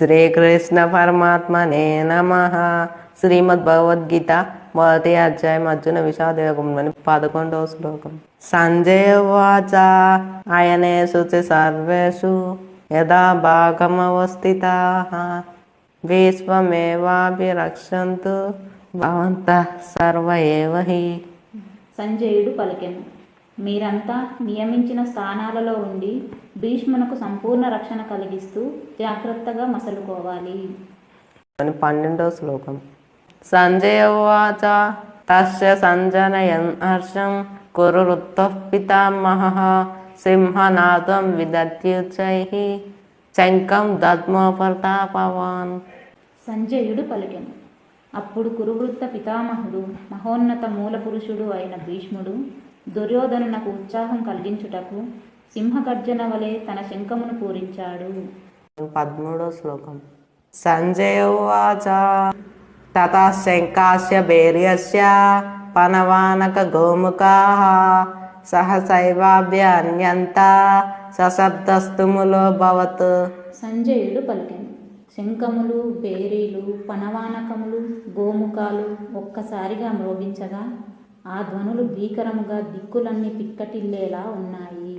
శ్రీకృష్ణ పరమాత్మనే నమః. శ్రీమద్ భగవద్గీత మొదటి అధ్యాయం అర్జున విషాదయోగంలోని 11వ శ్లోకం. సంజయ ఉవాచ అయనేషు చ సర్వేషు యదా భాగమవస్థితాః విశ్వమేవాభిరక్షन्तు భవంతః సర్వ ఏవ హి. సంజయుడు పలికెను, మీరంతా నియమించిన స్థానాలలో ఉండి భీష్మునకు సంపూర్ణ రక్షణ కలిగిస్తూ జాగ్రత్తగా మసలుకోవాలి. 12వ శ్లోకం. సంజయ ఉవాచ తస్య సంజనయన్ హర్షం కురువృత్తః పితామహః సింహనాదం విదధ్యుచ్చైః శంఖం దద్మో ప్రతాపవాన్. సంజయుడు పలికెను, అప్పుడు కురువృత్త పితామహుడు మహోన్నత మూల పురుషుడు అయిన భీష్ముడు దుర్యోధనునకు ఉత్సాహం కలిగించుటకు సింహగర్జన వలె తన శంఖమును పూరించాడు. 13వ శ్లోకం. సంజయ ఉవాచ తతః శంఖాస్య భైర్యస్య పనవానక గోముఖాః సహసైవాభ్యన్యంత సశబ్దస్తుములోభవత్. సంజయుడు పలికెను, శంఖములు, బేరీలు, పనవానకములు, గోముఖాలు ఒక్కసారిగా మ్రోగించగా ఆ ధ్వనులు భీకరముగా దిక్కులన్నీ పిక్కటిల్లేలా ఉన్నాయి.